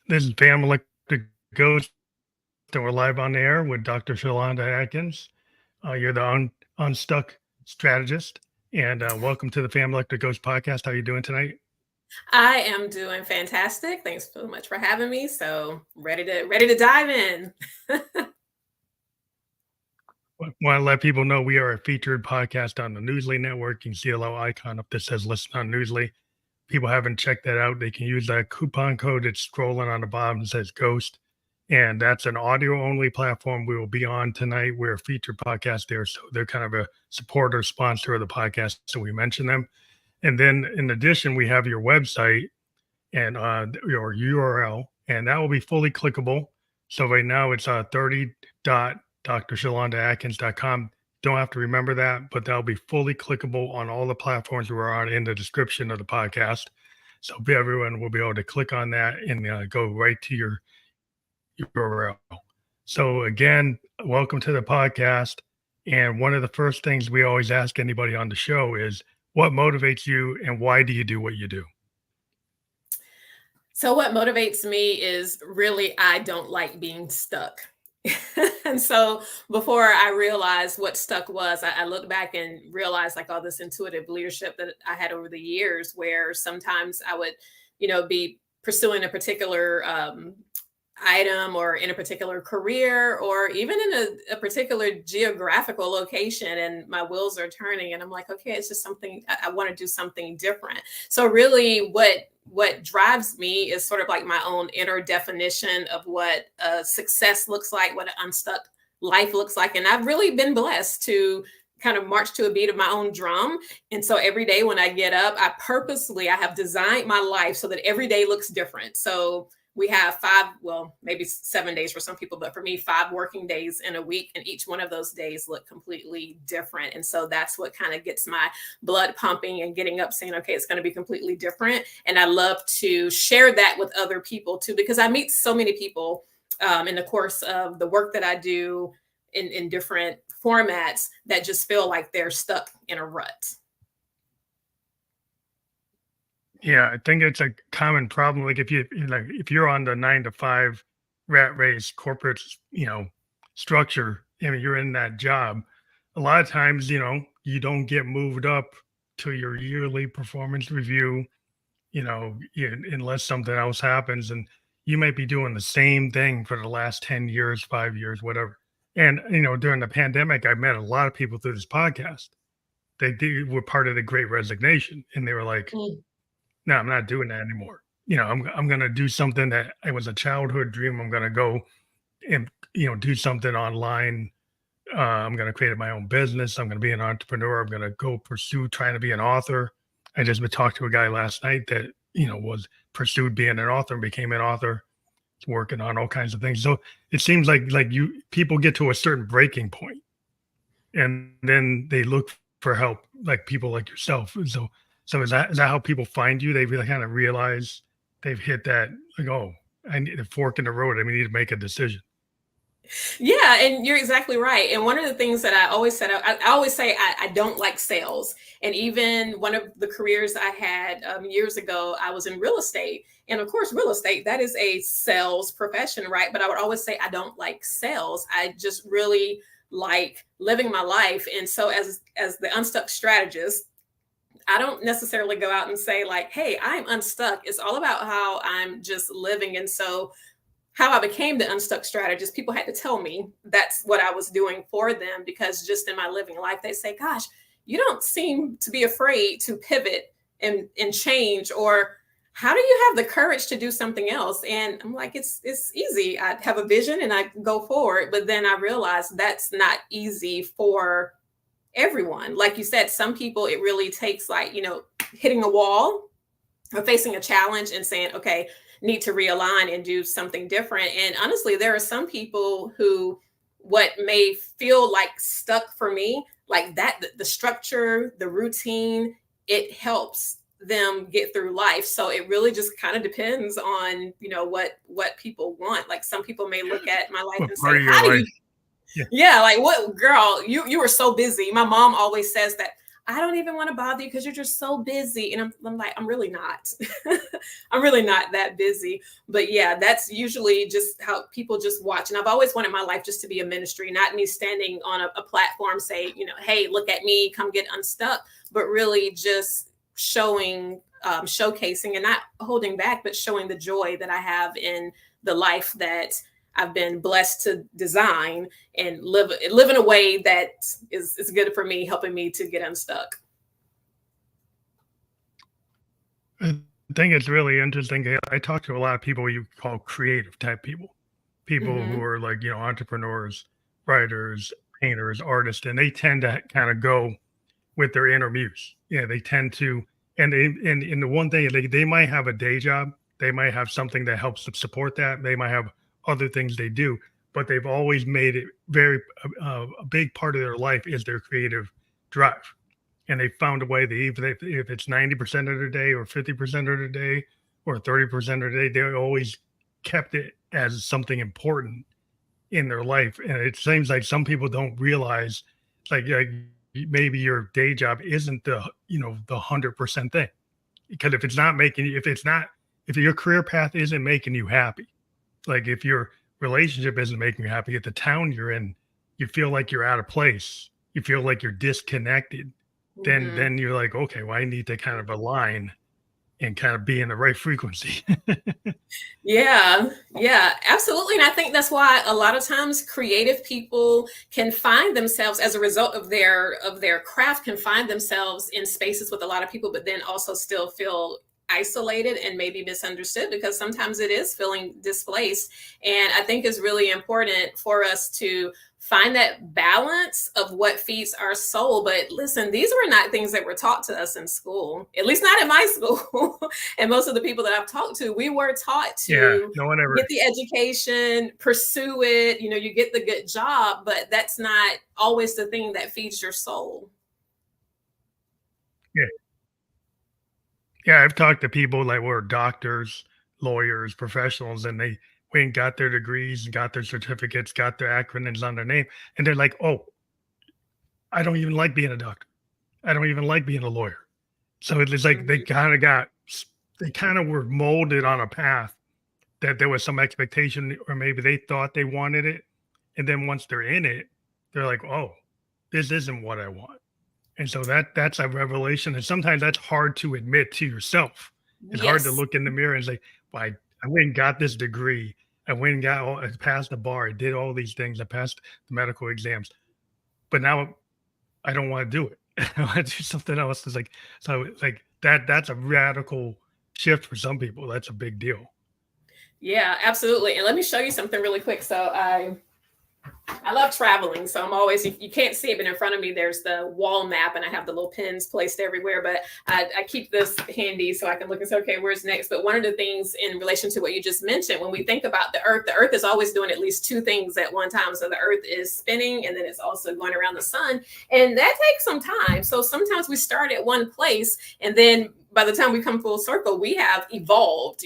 This is Family to Ghost, and we're live on the air with Dr. Sherlonda Adkins. You're the Unstuck Strategist, and welcome to the Family to Ghost podcast. How are you doing tonight? I am doing fantastic. Thanks so much for having me. So ready to dive in. Want to let people know we are a featured podcast on the Newsly Network. You can see a little icon up that says "Listen on Newsly." People haven't checked that out. They can use that coupon code that's scrolling on the bottom that says "Ghost." And that's an audio only platform we will be on tonight. We're a featured podcast there. So they're kind of a supporter sponsor of the podcast. So we mention them. And then in addition, we have your website and your URL, and that will be fully clickable. So right now it's 30.drsherlondaatkins.com. Don't have to remember that, but that'll be fully clickable on all the platforms we're on in the description of the podcast. So everyone will be able to click on that and go right to your URL. So again, welcome to the podcast. And one of the first things we always ask anybody on the show is, what motivates you and why do you do what you do? So what motivates me is really, I don't like being stuck. And so before I realized what stuck was, I looked back and realized like all this intuitive leadership that I had over the years, where sometimes I would, be pursuing a particular item or in a particular career or even in a particular geographical location, and my wheels are turning and I'm like, okay, it's just something I want to do something different. So really what drives me is sort of like my own inner definition of what success looks like, what an unstuck life looks like. And I've really been blessed to kind of march to a beat of my own drum. And so every day when I get up, I have designed my life so that every day looks different. So we have maybe 7 days for some people, but for me, 5 working days in a week, and each one of those days look completely different. And so that's what kind of gets my blood pumping and getting up saying, okay, it's going to be completely different. And I love to share that with other people too, because I meet so many people in the course of the work that I do in different formats that just feel like they're stuck in a rut. Yeah, I think it's a common problem. Like if you're on the 9 to 5 rat race corporate, structure, and you're in that job, a lot of times, you don't get moved up to your yearly performance review, unless something else happens, and you might be doing the same thing for the last 10 years, 5 years, whatever. And, during the pandemic, I met a lot of people through this podcast. Were part of the Great Resignation, and they were like, no, I'm not doing that anymore. I'm going to do something that it was a childhood dream. I'm going to go and, do something online. I'm going to create my own business. I'm going to be an entrepreneur. I'm going to go pursue trying to be an author. I just talked to a guy last night that, was pursued being an author and became an author. He's working on all kinds of things. So it seems like people get to a certain breaking point and then they look for help, like people like yourself. So is that how people find you? They really kind of realize they've hit that, like, oh, I need a fork in the road. I need to make a decision. Yeah, and you're exactly right. And one of the things that I always said, I always say I don't like sales. And even one of the careers I had years ago, I was in real estate. And of course, real estate, that is a sales profession, right? But I would always say I don't like sales. I just really like living my life. And so as the Unstuck Strategist, I don't necessarily go out and say like, hey, I'm unstuck. It's all about how I'm just living. And so how I became the Unstuck Strategist, people had to tell me that's what I was doing for them, because just in my living life, they say, gosh, you don't seem to be afraid to pivot and change, or how do you have the courage to do something else? And I'm like, it's easy. I have a vision and I go forward. But then I realized that's not easy for everyone. Like you said, some people, it really takes like, hitting a wall or facing a challenge and saying, okay, need to realign and do something different. And honestly, there are some people who what may feel like stuck for me, like that, the structure, the routine, it helps them get through life. So it really just kind of depends on, what people want. Like some people may look at my life and say, how do you, yeah, like what, girl, you were so busy. My mom always says that I don't even want to bother you because you're just so busy. And I'm like, I'm really not. I'm really not that busy. But yeah, that's usually just how people just watch. And I've always wanted my life just to be a ministry, not me standing on a platform, say, hey, look at me, come get unstuck, but really just showing, showcasing and not holding back, but showing the joy that I have in the life that I've been blessed to design and live in a way that is good for me, helping me to get unstuck. I think it's really interesting. I talk to a lot of people you call creative type people who Hmm. are like, entrepreneurs, writers, painters, artists, and they tend to kind of go with their inner muse. Yeah, they tend to, and the one thing they might have a day job, they might have something that helps them support that. They might have other things they do, but they've always made it very a big part of their life is their creative drive, and they found a way that even if it's 90% of their day or 50% of their day or 30% of the day, they always kept it as something important in their life. And it seems like some people don't realize, like maybe your day job isn't the 100% thing, because if your career path isn't making you happy, like if your relationship isn't making you happy, at the town you're in, you feel like you're out of place, you feel like you're disconnected, Hmm. then you're like, okay, well, I need to kind of align and kind of be in the right frequency. Yeah, yeah, absolutely. And I think that's why a lot of times creative people can find themselves as a result of their craft, can find themselves in spaces with a lot of people, but then also still feel isolated and maybe misunderstood, because sometimes it is feeling displaced. And I think it's really important for us to find that balance of what feeds our soul. But listen, these were not things that were taught to us in school, at least not in my school. And most of the people that I've talked to, we were taught Yeah, to no one ever. get the education, pursue it, you get the good job, but that's not always the thing that feeds your soul. Yeah, yeah, I've talked to people like were doctors, lawyers, professionals, and they went and got their degrees and got their certificates, got their acronyms on their name, and they're like, "Oh, I don't even like being a doctor. I don't even like being a lawyer." So it's like Mhm. they kind of were molded on a path that there was some expectation, or maybe they thought they wanted it, and then once they're in it, they're like, "Oh, this isn't what I want." And so that's a revelation, and sometimes that's hard to admit to yourself. It's hard to Yes. look in the mirror and say, "Well, I went and got this degree. I went and I passed the bar. I did all these things. I passed the medical exams, but now I don't want to do it. I want to do something else." It's like so, like that's a radical shift for some people. That's a big deal. Yeah, absolutely. And let me show you something really quick. So I love traveling, so I'm always, you can't see it, but in front of me, there's the wall map, and I have the little pins placed everywhere. But I keep this handy so I can look and say, okay, where's next? But one of the things in relation to what you just mentioned, when we think about the Earth is always doing at least two things at one time. So the Earth is spinning, and then it's also going around the sun. And that takes some time. So sometimes we start at one place, and then by the time we come full circle, we have evolved.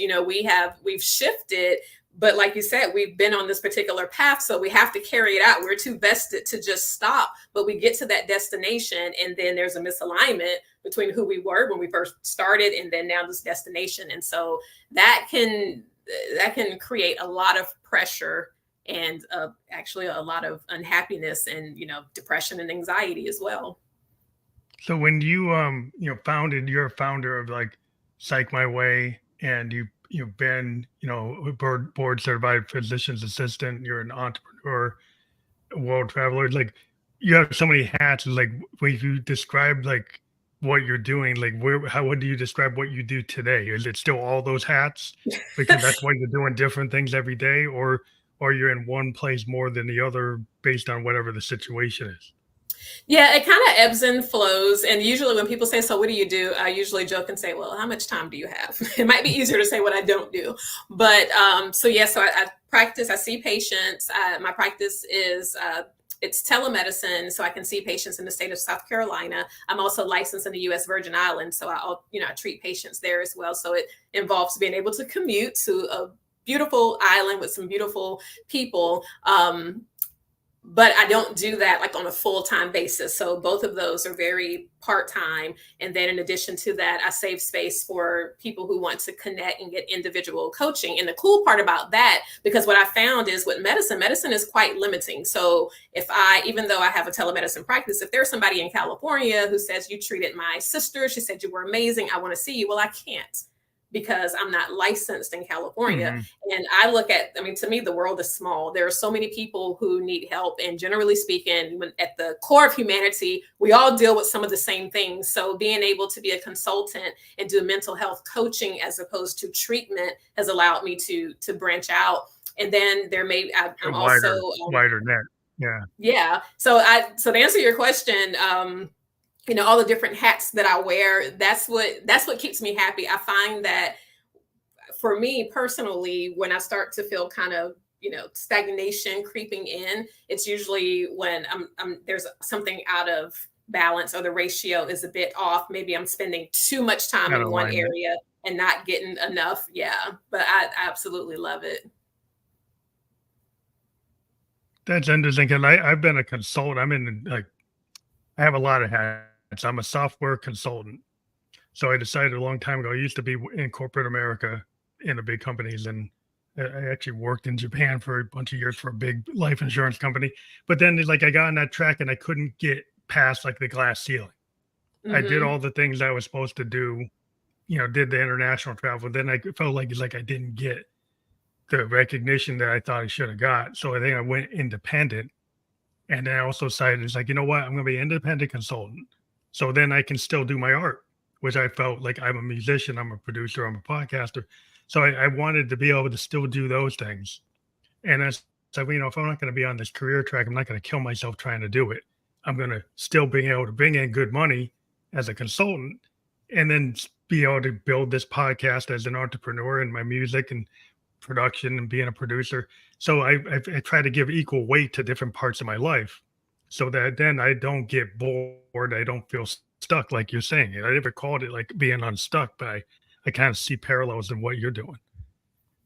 We've shifted, but like you said, we've been on this particular path, so we have to carry it out. We're too vested to just stop, but we get to that destination, and then there's a misalignment between who we were when we first started and then now this destination. And so that can create a lot of pressure and actually a lot of unhappiness and depression and anxiety as well. So when you're a founder of like PsychMYway, and you've been, a board certified physician's assistant, you're an entrepreneur, a world traveler, like you have so many hats. Like when you describe like what you're doing, like how would you describe what you do today? Is it still all those hats? Because that's why you're doing different things every day, or you're in one place more than the other based on whatever the situation is. Yeah, it kind of ebbs and flows. And usually when people say, so what do you do? I usually joke and say, well, how much time do you have? It might be easier to say what I don't do. But so yeah, so I practice, I see patients. My practice is it's telemedicine, so I can see patients in the state of South Carolina. I'm also licensed in the U.S. Virgin Islands, so I treat patients there as well. So it involves being able to commute to a beautiful island with some beautiful people. but I don't do that like on a full-time basis. So both of those are very part-time. And then in addition to that, I save space for people who want to connect and get individual coaching. And the cool part about that, because what I found is with medicine is quite limiting. So even though I have a telemedicine practice, if there's somebody in California who says, you treated my sister, she said you were amazing, I want to see you. Well, I can't, because I'm not licensed in California. Mm-hmm. And I look at, I mean, to me, the world is small. There are so many people who need help. And generally speaking, at the core of humanity, we all deal with some of the same things. So being able to be a consultant and do mental health coaching as opposed to treatment has allowed me to branch out. And then I'm also wider net. Yeah. Yeah. So to answer your question, all the different hats that I wear, that's what keeps me happy. I find that for me personally, when I start to feel kind of, stagnation creeping in, it's usually when there's something out of balance, or the ratio is a bit off. Maybe I'm spending too much time in one area and not getting enough. Yeah. But I absolutely love it. That's interesting, because I've been a consultant. I have a lot of hats. I'm a software consultant. So I decided a long time ago, I used to be in corporate America in the big companies, and I actually worked in Japan for a bunch of years for a big life insurance company. But then it's like I got on that track and I couldn't get past like the glass ceiling. Mm-hmm. I did all the things I was supposed to do, did the international travel. Then I felt like it's like I didn't get the recognition that I thought I should have got. So I think I went independent. And then I also decided, it's like, you know what? I'm going to be an independent consultant. So then I can still do my art, which I felt like I'm a musician, I'm a producer, I'm a podcaster. So I wanted to be able to still do those things. And I said, if I'm not going to be on this career track, I'm not going to kill myself trying to do it. I'm going to still be able to bring in good money as a consultant, and then be able to build this podcast as an entrepreneur in my music and production and being a producer. So I try to give equal weight to different parts of my life, so that then I don't get bored. I don't feel stuck, like you're saying. I never called it like being unstuck, but I kind of see parallels in what you're doing.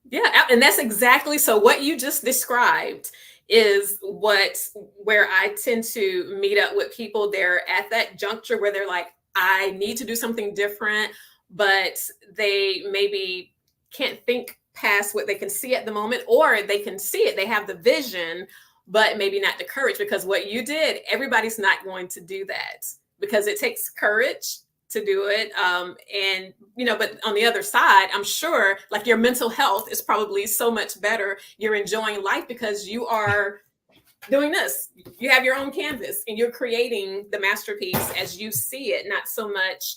Yeah, and that's exactly, so what you just described is where I tend to meet up with people. They're at that juncture where they're like, I need to do something different, but they maybe can't think past what they can see at the moment, or they can see it, they have the vision, but maybe not the courage. Because what you did, everybody's not going to do that, because it takes courage to do it. But on the other side, I'm sure like your mental health is probably so much better. You're enjoying life because you are doing this. You have your own canvas and you're creating the masterpiece as you see it, not so much,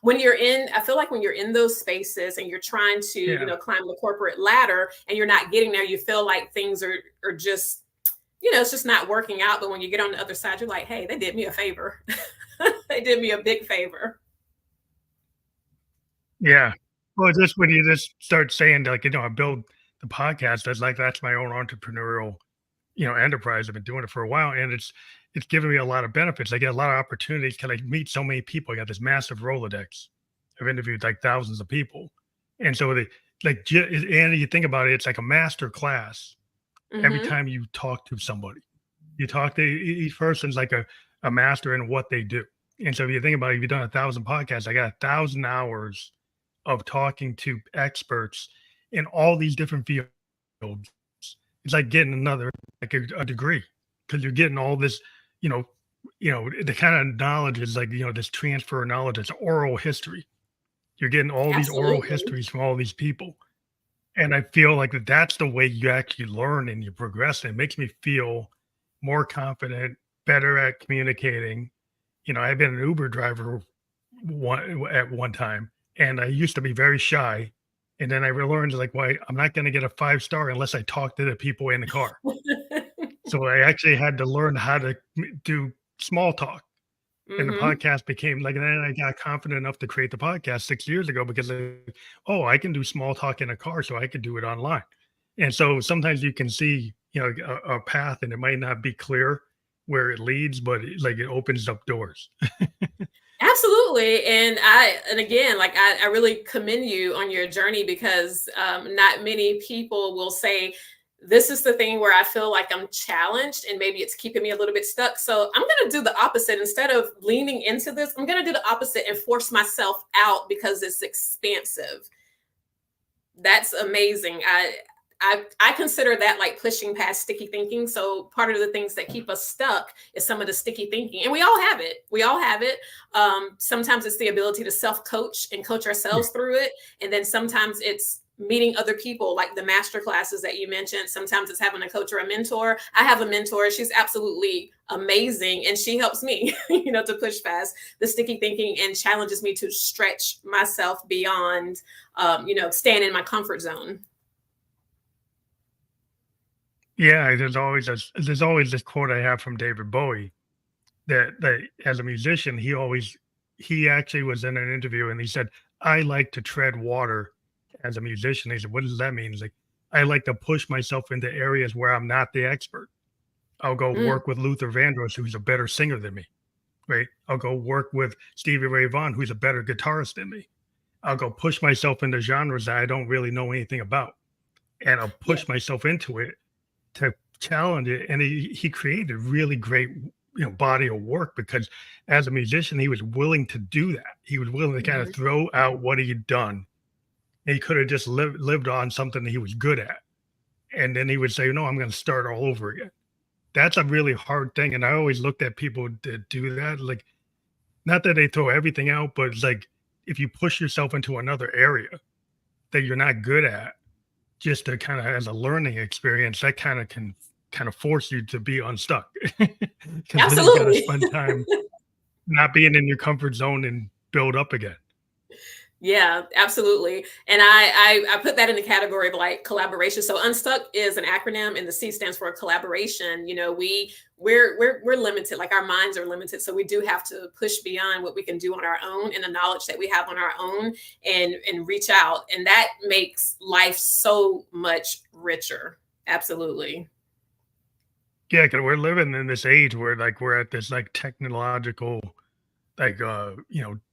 I feel like when you're in those spaces and you're trying to, climb the corporate ladder and you're not getting there, you feel like things are just, it's just not working out. But when you get on the other side, you're like, hey, they did me a favor. They did me a big favor. Yeah. Well, just when you just start saying like, I build the podcast, that's my own entrepreneurial, enterprise. I've been doing it for a while, and it's given me a lot of benefits. I get a lot of opportunities. Can I meet so many people? I got this massive Rolodex. I've interviewed like thousands of people. And so and you think about it, it's like a master class. Mm-hmm. Every time you talk to somebody, you talk to each person's like a master in what they do. And so if you think about it, if you've done 1,000 podcasts, I got 1,000 hours of talking to experts in all these different fields. It's like getting another, like a degree, because you're getting all this, the kind of knowledge is like, this transfer of knowledge. It's oral history. You're getting all these oral histories from all these people. And I feel like that's the way you actually learn and you progress. And it makes me feel more confident, better at communicating. I've been an Uber driver at one time, and I used to be very shy. And then I learned like, why I'm not going to get a 5-star unless I talk to the people in the car. So I actually had to learn how to do small talk. Mm-hmm. And the podcast became like, and then I got confident enough to create the podcast 6 years ago, because I can do small talk in a car, so I could do it online. And so sometimes you can see, a path, and it might not be clear where it leads, but it opens up doors. Absolutely. And again, like I really commend you on your journey, because not many people will say this is the thing where I feel like I'm challenged and maybe it's keeping me a little bit stuck. So I'm going to do the opposite. Instead of leaning into this, I'm going to do the opposite and force myself out because it's expansive. That's amazing. I consider that like pushing past sticky thinking. So part of the things that keep us stuck is some of the sticky thinking, and we all have it. We all have it. Sometimes it's the ability to self-coach and coach ourselves through it, and then sometimes it's meeting other people, like the master classes that you mentioned. Sometimes it's having a coach or a mentor. I have a mentor. She's absolutely amazing, and she helps me, to push past the sticky thinking and challenges me to stretch myself beyond, staying in my comfort zone. Yeah, there's always this quote I have from David Bowie that as a musician, he actually was in an interview and he said, "I like to tread water as a musician." He said, "What does that mean?" He's like, "I like to push myself into areas where I'm not the expert. I'll go Mm, work with Luther Vandross, who's a better singer than me, right? I'll go work with Stevie Ray Vaughan, who's a better guitarist than me. I'll go push myself into genres that I don't really know anything about, and I'll yeah. push myself into it to challenge it." And he created a really great body of work because as a musician he was willing to do that. He was willing to kind of Mhm. throw out what he'd done. And he could have just lived on something that he was good at, and then he would say, "No, I'm going to start all over again." That's a really hard thing, and I always looked at people that do that, like, not that they throw everything out, but it's like if you push yourself into another area that you're not good at, just to kind of as a learning experience, that kind of can kind of force you to be unstuck because then you got to Absolutely. spend time not being in your comfort zone and build up again. Yeah, absolutely. And I put that in the category of like collaboration. So Unstuck is an acronym, and the C stands for collaboration. We're limited, like our minds are limited. So we do have to push beyond what we can do on our own and the knowledge that we have on our own, and reach out. And that makes life so much richer. Absolutely. Yeah, because we're living in this age where like we're at this like technological like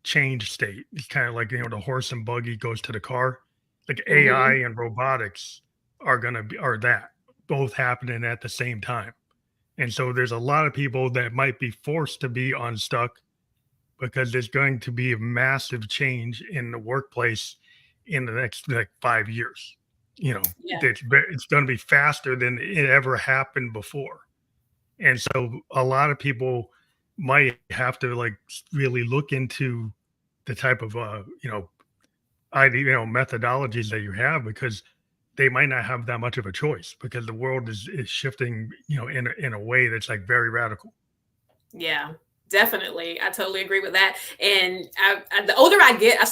change state. It's kind of like the horse and buggy goes to the car. Like AI Hmm. and robotics are that both happening at the same time. And so there's a lot of people that might be forced to be unstuck because there's going to be a massive change in the workplace in the next like 5 years. Yeah. It's going to be faster than it ever happened before. And so a lot of people might have to like really look into the type of methodologies that you have because they might not have that much of a choice because the world is shifting in a way that's like very radical. Yeah, definitely. I totally agree with that. And the older I get, I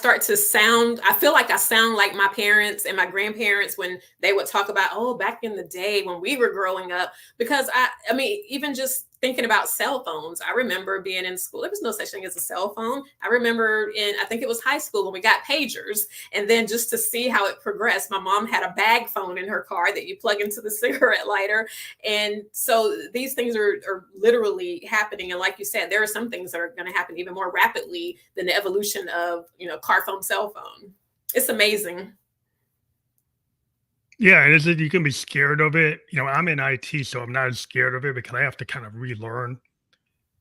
feel like I sound like my parents and my grandparents when they would talk about, oh, back in the day when we were growing up. Because I mean, even just thinking about cell phones, I remember being in school. There was no such thing as a cell phone. I remember I think it was high school when we got pagers. And then just to see how it progressed, my mom had a bag phone in her car that you plug into the cigarette lighter, and so these things are literally happening. And like you said, there are some things that are going to happen even more rapidly than the evolution of, car phone, cell phone. It's amazing. Yeah, and you can be scared of it. I'm in IT, so I'm not as scared of it because I have to kind of relearn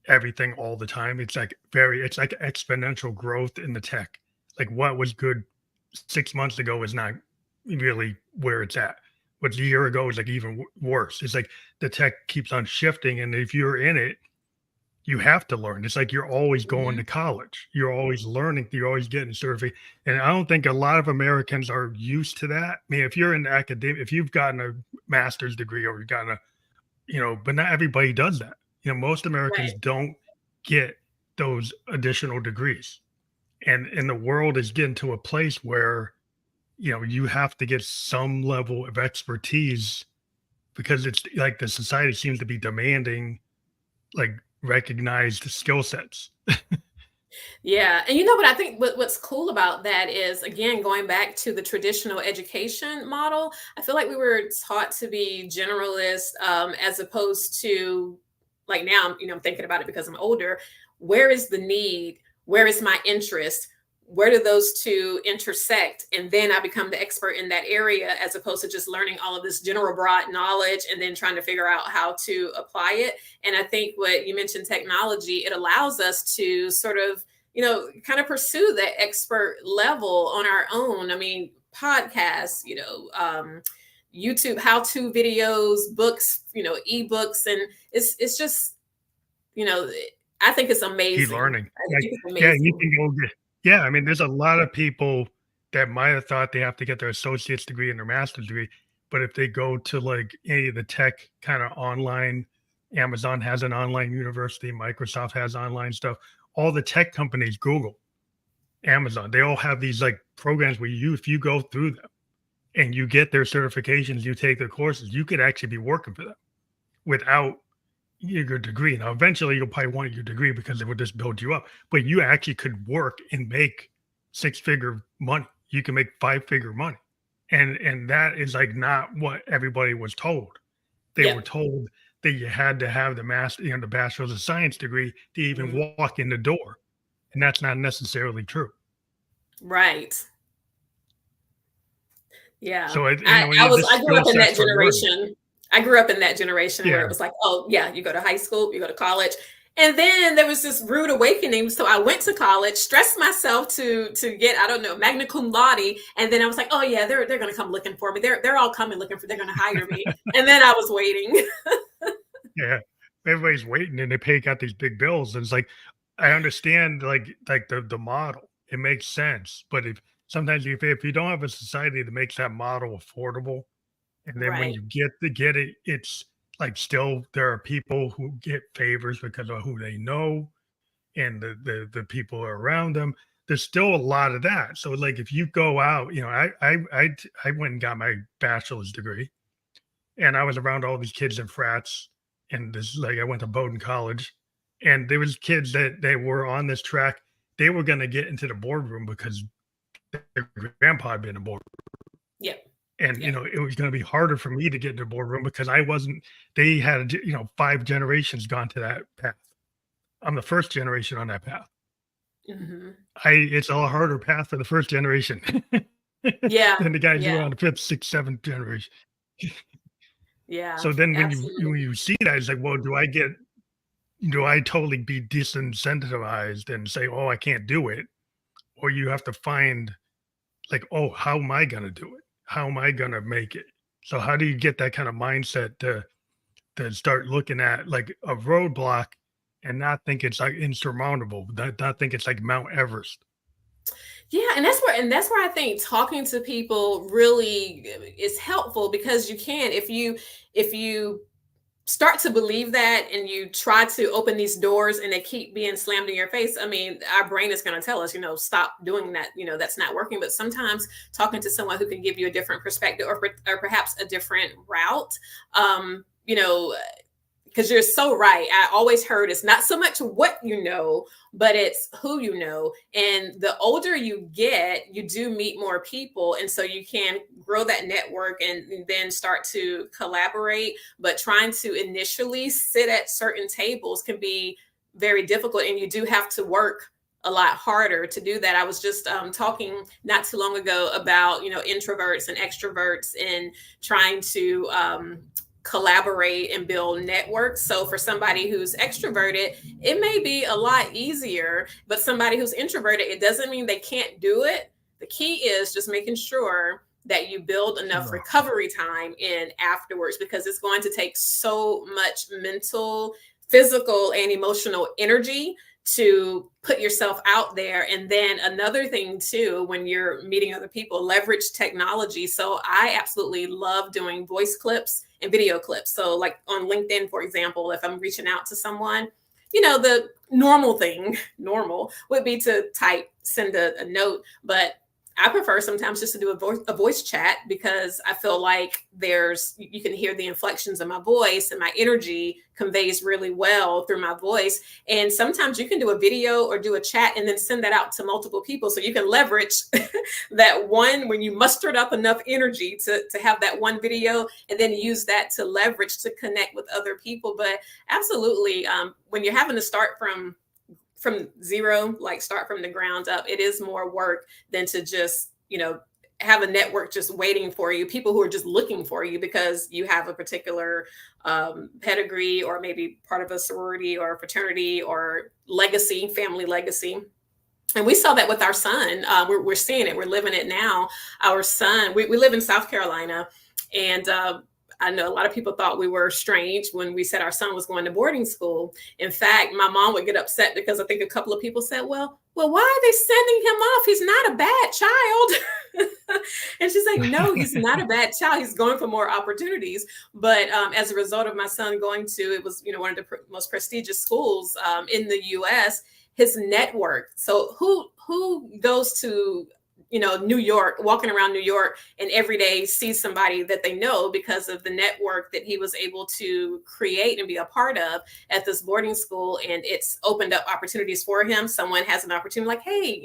everything all the time. It's like exponential growth in the tech. Like what was good 6 months ago is not really where it's at. What's a year ago is like even worse. It's like the tech keeps on shifting, and if you're in it, you have to learn. It's like you're always going Mhm. to college. You're always learning. You're always getting certified. And I don't think a lot of Americans are used to that. I mean, if you're in academic, if you've gotten a master's degree or you've gotten but not everybody does that. Most Americans Right. don't get those additional degrees. And the world is getting to a place where, you have to get some level of expertise because it's like the society seems to be demanding like recognized skill sets. Yeah. And you know what I think what's cool about that is, again, going back to the traditional education model, I feel like we were taught to be generalists, as opposed to, like, now I'm thinking about it because I'm older. Where is the need? Where is my interest? where do those two intersect? And then I become the expert in that area, as opposed to just learning all of this general broad knowledge and then trying to figure out how to apply it. And I think what you mentioned, technology, it allows us to sort of, kind of pursue that expert level on our own. I mean, podcasts, YouTube how-to videos, books, ebooks, and it's just, I think it's amazing. E-learning. I think it's Yeah, you amazing. can go get, yeah, I mean, there's a lot of people that might have thought they have to get their associate's degree and their master's degree, but if they go to like any of the tech kind of online, Amazon has an online university, Microsoft has online stuff, all the tech companies, Google, Amazon, they all have these like programs where if you go through them and you get their certifications, you take their courses, you could actually be working for them without your degree. Now, eventually you'll probably want your degree because it would just build you up, but you actually could work and make 6-figure money. You can make 5-figure money. And that is like not what everybody was told. They were told that you had to have the the bachelor's of science degree to even walk in the door. And that's not necessarily true. Right. Yeah. So I grew up in that generation. I grew up in that generation where Yeah. it was like, oh yeah, you go to high school, you go to college. And then there was this rude awakening. So I went to college, stressed myself to get, I don't know, magna cum laude. And then I was like, oh yeah, they're going to come looking for me. They're all coming looking they're going to hire me. And then I was waiting. Yeah. Everybody's waiting and they got these big bills. And it's like, I understand like the model. It makes sense. But sometimes if you don't have a society that makes that model affordable, and then when you get it, it's like still there are people who get favors because of who they know and the people around them. There's still a lot of that. So like if you go out, I went and got my bachelor's degree, and I was around all these kids in frats, and this like I went to Bowdoin College, and there was kids that they were on this track. They were going to get into the boardroom because their grandpa had been in boardroom. Yep. And, it was going to be harder for me to get into the boardroom because they had, 5 generations gone to that path. I'm the first generation on that path. It's a lot harder path for the first generation than the guys who are on the 5th, 6th, 7th generation. So then when you see that, it's like, well, do I totally be disincentivized and say, oh, I can't do it? Or you have to find like, oh, how am I going to do it? How am I going to make it? So how do you get that kind of mindset to start looking at like a roadblock and not think it's like insurmountable, not think it's like Mount Everest? Yeah, and that's where I think talking to people really is helpful, because you can, if you start to believe that and you try to open these doors and they keep being slammed in your face, I mean, our brain is going to tell us, stop doing that, that's not working. But sometimes talking to someone who can give you a different perspective, or perhaps a different route, because you're so right. I always heard it's not so much what you know, but it's who you know. And the older you get, you do meet more people. And so you can grow that network and then start to collaborate. But trying to initially sit at certain tables can be very difficult. And you do have to work a lot harder to do that. I was just talking not too long ago about, introverts and extroverts and trying to collaborate and build networks. So for somebody who's extroverted, it may be a lot easier, but somebody who's introverted, it doesn't mean they can't do it. The key is just making sure that you build enough recovery time in afterwards, because it's going to take so much mental, physical, and emotional energy to put yourself out there. And then another thing too, when you're meeting other people, leverage technology. So I absolutely love doing voice clips and video clips. So like on LinkedIn, for example, if I'm reaching out to someone, the normal would be to type, send a note, but I prefer sometimes just to do a voice chat, because I feel like you can hear the inflections of my voice, and my energy conveys really well through my voice. And sometimes you can do a video or do a chat and then send that out to multiple people. So you can leverage that one when you mustered up enough energy to have that one video, and then use that to leverage to connect with other people. But absolutely, when you're having to start from from zero, like start from the ground up. It is more work than to just, have a network just waiting for you, people who are just looking for you because you have a particular pedigree, or maybe part of a sorority or a fraternity or legacy, family legacy. And we saw that with our son. We're seeing it. We're living it now. Our son, we live in South Carolina, and I know a lot of people thought we were strange when we said our son was going to boarding school. In fact, my mom would get upset because I think a couple of people said, well, why are they sending him off? He's not a bad child. And she's like, no, he's not a bad child. He's going for more opportunities. But as a result of my son going to, it was, one of the most prestigious schools in the US, his network. So who goes to, New York, walking around New York, and every day sees somebody that they know because of the network that he was able to create and be a part of at this boarding school. And it's opened up opportunities for him. Someone has an opportunity like, hey,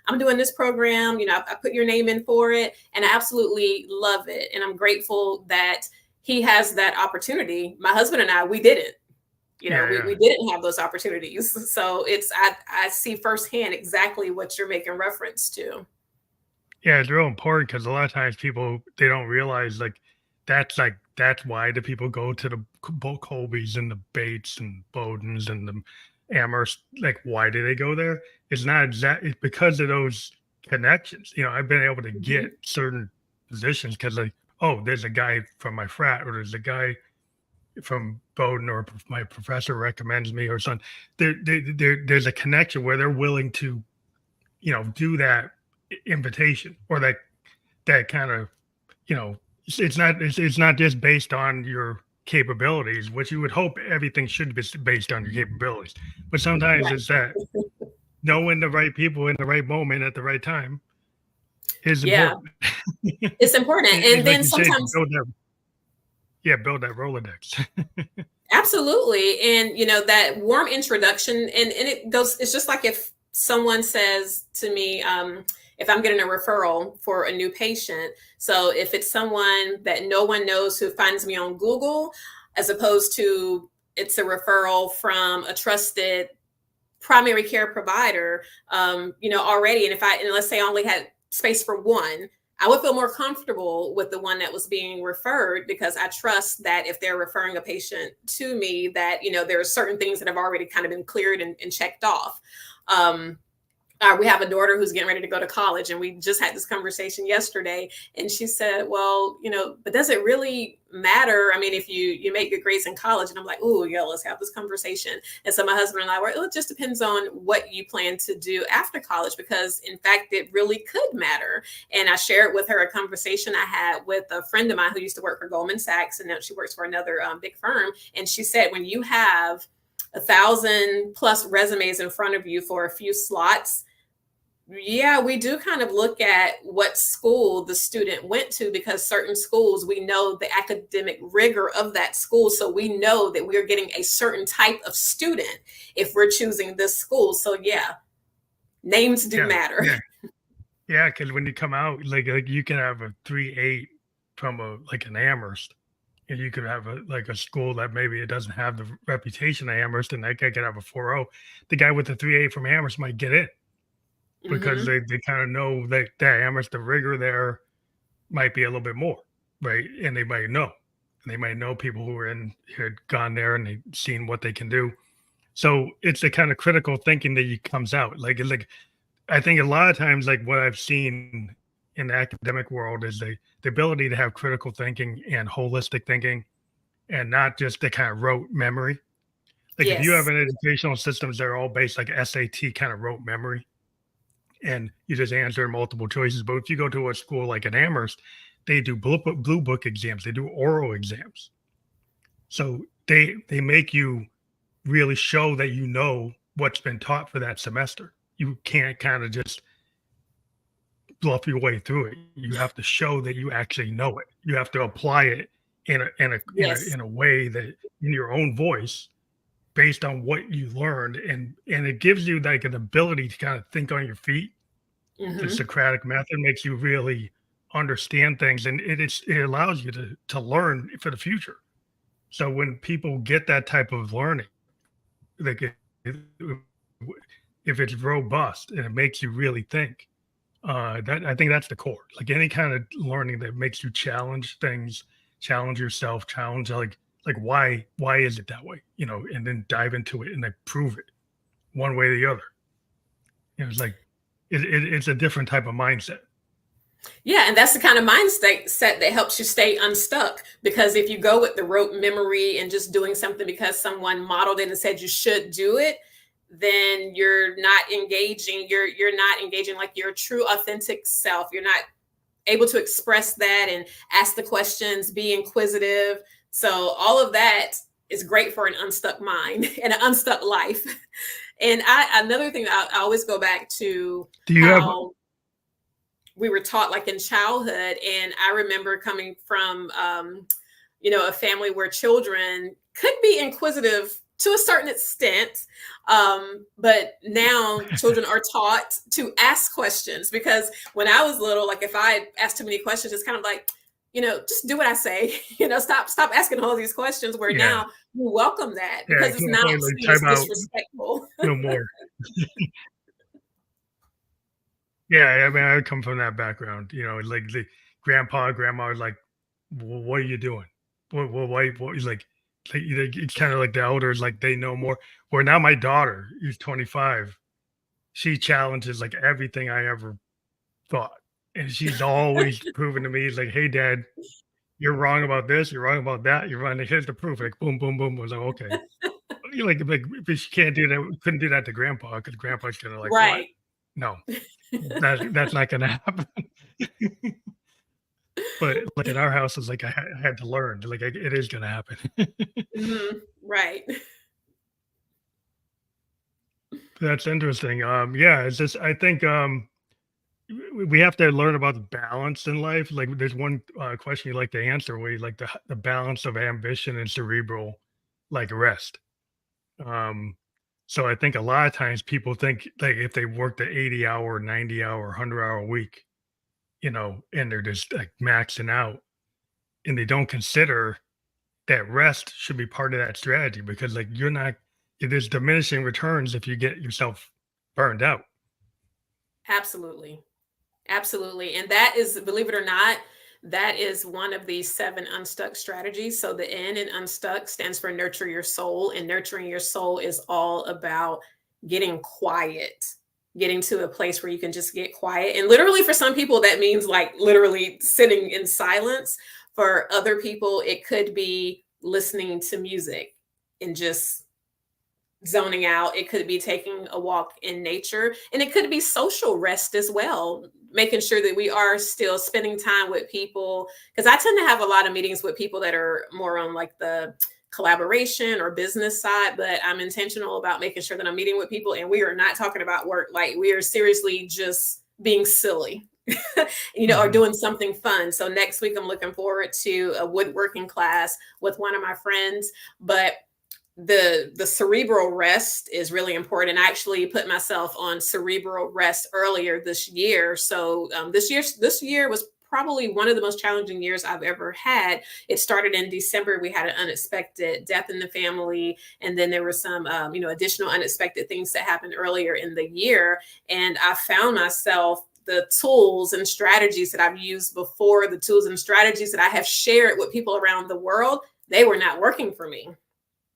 I'm doing this program, I put your name in for it. And I absolutely love it. And I'm grateful that he has that opportunity. My husband and I, we didn't. We didn't have those opportunities. So I see firsthand exactly what you're making reference to. Yeah, it's real important because a lot of times people, they don't realize that's why the people go to the Colbys and the Bates and Bowdens and the Amherst. Like, why do they go there? It's not exactly, it's because of those connections. I've been able to get certain positions because there's a guy from my frat, or there's a guy from Bowdoin, or my professor recommends me, or something. There's a connection where they're willing to, do that invitation, or that kind of, it's not just based on your capabilities, which you would hope everything should be based on your capabilities. But sometimes it's that knowing the right people in the right moment at the right time is important. It's important. And then sometimes build that Rolodex. Absolutely. And that warm introduction, and it's just like if someone says to me, if I'm getting a referral for a new patient. So if it's someone that no one knows who finds me on Google, as opposed to it's a referral from a trusted primary care provider, already. And let's say I only had space for one, I would feel more comfortable with the one that was being referred, because I trust that if they're referring a patient to me, that, there are certain things that have already kind of been cleared and checked off. We have a daughter who's getting ready to go to college, and we just had this conversation yesterday, and she said, well, but does it really matter? I mean, if you make good grades in college? And I'm like, oh yeah, let's have this conversation. And so my husband and I were, it just depends on what you plan to do after college, because in fact, it really could matter. And I shared with her a conversation I had with a friend of mine who used to work for Goldman Sachs, and now she works for another big firm. And she said, when you have 1,000+ resumes in front of you for a few slots, yeah, we do kind of look at what school the student went to, because certain schools, we know the academic rigor of that school. So we know that we're getting a certain type of student if we're choosing this school. So yeah, names do matter. Yeah, because when you come out, like you can have a 3.8 from an Amherst, and you could have a school that maybe it doesn't have the reputation of Amherst, and that guy could have a 4.0. The guy with the 3.8 from Amherst might get in, because they kind of know that Amherst, the rigor there might be a little bit more, right? And they might know people who had gone there and they've seen what they can do. So it's the kind of critical thinking that comes out. Like I think a lot of times, like what I've seen in the academic world is the ability to have critical thinking and holistic thinking, and not just the kind of rote memory. Like if you have an educational systems that are all based like SAT kind of rote memory, and you just answer multiple choices. But if you go to a school like an Amherst, they do blue book exams, they do oral exams. So they make you really show that you know what's been taught for that semester. You can't kind of just bluff your way through it. You have to show that you actually know it. You have to apply it in a way that, in your own voice, based on what you learned, and it gives you like an ability to kind of think on your feet. The Socratic method makes you really understand things, and it allows you to learn for the future. So when people get that type of learning, they get if it's robust and it makes you really think, that I think that's the core. Like any kind of learning that makes you challenge things, challenge yourself, challenge like why is it that way? And then dive into it and then prove it one way or the other. It's like it's a different type of mindset. Yeah, and that's the kind of mindset that helps you stay unstuck. Because if you go with the rote memory and just doing something because someone modeled it and said you should do it, then you're not engaging. You're not engaging like your true, authentic self. You're not able to express that and ask the questions, be inquisitive. So all of that is great for an unstuck mind and an unstuck life. And another thing that I always go back to Do you have how we were taught like in childhood. And I remember coming from, a family where children could be inquisitive to a certain extent. But now children are taught to ask questions, because when I was little, like if I asked too many questions, it's kind of like, just do what I say, stop asking all these questions, where yeah, now you welcome that yeah, because it's not like seen as time out disrespectful. no more. Yeah, I mean, I come from that background, like the grandpa, grandma are like, What are you doing? What it's kind of like the elders, like they know more. Where now my daughter, who's 25, she challenges like everything I ever thought. And she's always proving to me, like, hey, dad, you're wrong about this, you're wrong about that, you're wrong. Here's the proof. Like, boom, boom, boom. I was like, okay. You're like, but she can't do that. Couldn't do that to grandpa because grandpa's gonna like, what? Right. No, that's not gonna happen. But like in our house, it's like I had to learn. Like it is gonna happen. Right. That's interesting. Yeah, it's just I think we have to learn about the balance in life. Like there's one question you like to answer where you like the balance of ambition and cerebral like rest. Um, so I think a lot of times people think like if they worked an 80-hour, 90-hour, 100-hour week, and they're just like maxing out, and they don't consider that rest should be part of that strategy because like you're not there's diminishing returns if you get yourself burned out. Absolutely. Absolutely. And that is, believe it or not, that is one of the 7 unstuck strategies. So the N in unstuck stands for nurture your soul. And nurturing your soul is all about getting quiet, getting to a place where you can just get quiet. And literally, for some people, that means like literally sitting in silence. For other people, it could be listening to music and just zoning out. It could be taking a walk in nature, and it could be social rest as well, making sure that we are still spending time with people, because I tend to have a lot of meetings with people that are more on like the collaboration or business side, but I'm intentional about making sure that I'm meeting with people and we are not talking about work. Like we are seriously just being silly, or Mhm. doing something fun. So next week I'm looking forward to a woodworking class with one of my friends. But the cerebral rest is really important. I actually put myself on cerebral rest earlier this year. So this year was probably one of the most challenging years I've ever had. It started in December. We had an unexpected death in the family, and then there were some additional unexpected things that happened earlier in the year. And I found myself, the tools and strategies that I've used before, the tools and strategies that I have shared with people around the world, they were not working for me.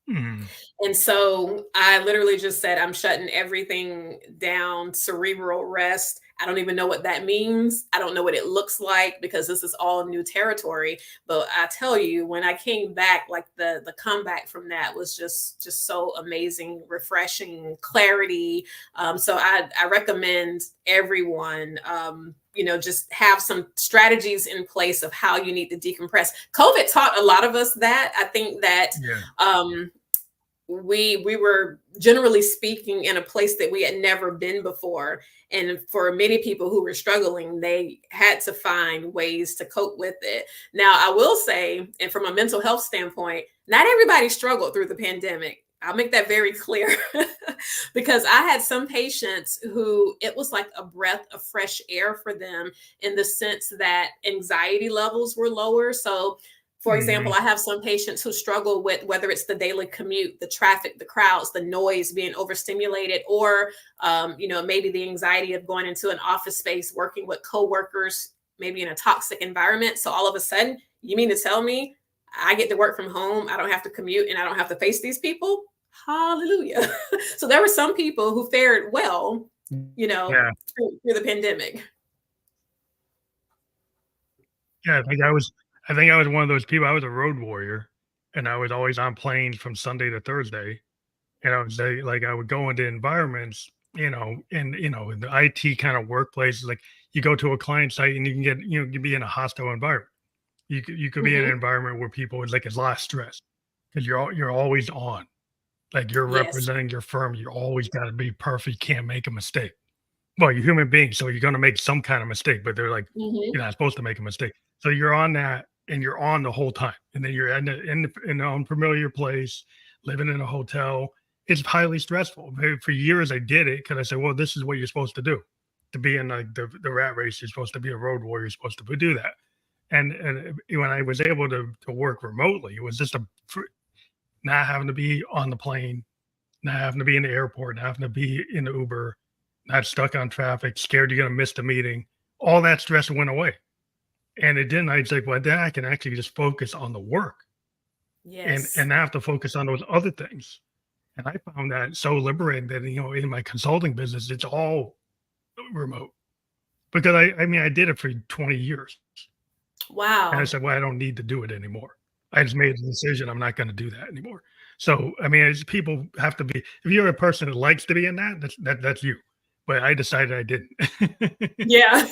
Mhm. And so I literally just said, I'm shutting everything down, cerebral rest. I don't even know what that means. I don't know what it looks like because this is all new territory. But I tell you, when I came back, like the comeback from that was just so amazing, refreshing, clarity. So I recommend everyone, just have some strategies in place of how you need to decompress. COVID taught a lot of us that. I think that Yeah. um, we were, generally speaking, in a place that we had never been before. And for many people who were struggling, they had to find ways to cope with it. Now I will say, and from a mental health standpoint, not everybody struggled through the pandemic. I'll make that very clear. Because I had some patients who it was like a breath of fresh air for them, in the sense that anxiety levels were lower. So For example, I have some patients who struggle with whether it's the daily commute, the traffic, the crowds, the noise, being overstimulated, or maybe the anxiety of going into an office space, working with coworkers, maybe in a toxic environment. So all of a sudden, you mean to tell me I get to work from home, I don't have to commute, and I don't have to face these people? Hallelujah. So there were some people who fared well, Yeah. through the pandemic. Yeah, I think I was one of those people. I was a road warrior, and I was always on planes from Sunday to Thursday. And I would say, like, I would go into environments, in the IT kind of workplaces, like you go to a client site and you can get, you can be in a hostile environment. You could be in an Hmm. environment where people is like it's a lot of stress because you're always on. Like you're Yes. representing your firm. You always got to be perfect. Can't make a mistake. Well, you're human beings, so you're gonna make some kind of mistake, but they're like, Hmm. "You're not supposed to make a mistake." So you're on that and you're on the whole time, and then you're in an unfamiliar place, living in a hotel. It's highly stressful. For years, I did it because I said, "Well, this is what you're supposed to do. To be in, like, the rat race, you're supposed to be a road warrior, you're supposed to do that." And when I was able to work remotely, it was just not having to be on the plane, not having to be in the airport, not having to be in the Uber, not stuck on traffic, scared you're gonna miss the meeting. All that stress went away. And it didn't. I was like, well, then I can actually just focus on the work Yes. and not have to focus on those other things. And I found that so liberating that in my consulting business, it's all remote. Because I did it for 20 years. And I Wow. said, well, I don't need to do it anymore. I just made the decision I'm not going to do that anymore. So it's people have to be if you're a person that likes to be in that, that's you. But I decided I didn't. Yeah.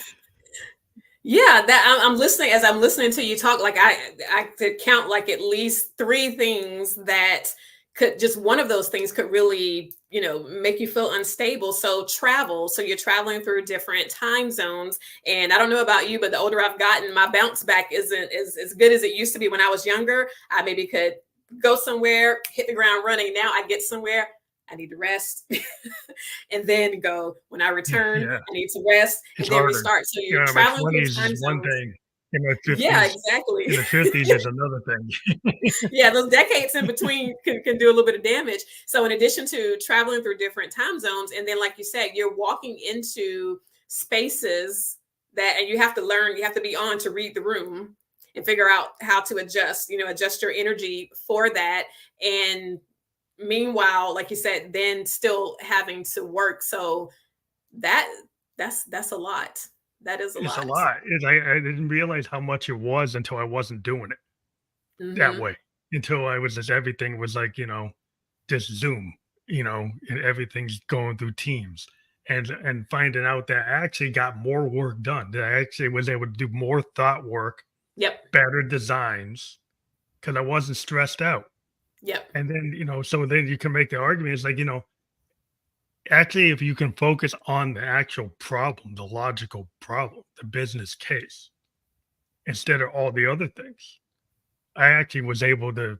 Yeah, that I'm listening as I'm listening to you talk. Like I could count like at least three things that could just one of those things could really make you feel unstable. So travel. So you're traveling through different time zones, and I don't know about you, but the older I've gotten, my bounce back isn't as good as it used to be when I was younger. I maybe could go somewhere, hit the ground running. Now I get somewhere. I need to rest and then go. When I return, Yeah, I need to rest it's and then harder. restart. So you're In my traveling through 20s is time one zones. thing. In my Yeah, 50s, exactly. in the 50s is another thing. Yeah, those decades in between can do a little bit of damage. So, in addition to traveling through different time zones, and then, like you said, you're walking into spaces and you have to learn, you have to be on to read the room and figure out how to adjust your energy for that. And meanwhile, like you said, then still having to work. So, that that's a lot. That is a It's a lot. lot. I didn't realize how much it was until I wasn't doing it that Hmm. way. Until I was just everything was like, just Zoom, and everything's going through Teams. And finding out that I actually got more work done, that I actually was able to do more thought work, Yep. better designs, because I wasn't stressed out. Yep. And then, so then you can make the argument, it's like, actually, if you can focus on the actual problem, the logical problem, the business case, instead of all the other things, I actually was able to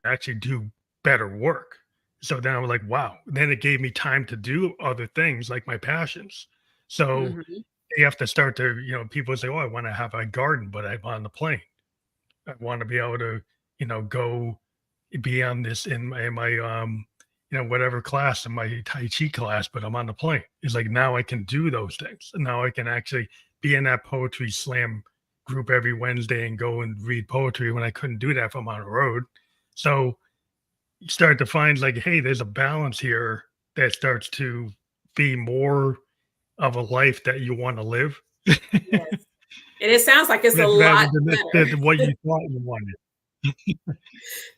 actually do better work. So then I was like, wow. Then it gave me time to do other things like my passions. So Hmm. you have to start to, people say, oh, I want to have a garden, but I'm on the plane. I want to be able to, go be on this in my whatever class in my Tai Chi class, but I'm on the plane. It's like now I can do those things. And now I can actually be in that poetry slam group every Wednesday and go and read poetry when I couldn't do that if I'm on the road. So you start to find like, hey, there's a balance here that starts to be more of a life that you want to live. Yes. And it sounds like it's a Rather lot than better. what you thought you wanted.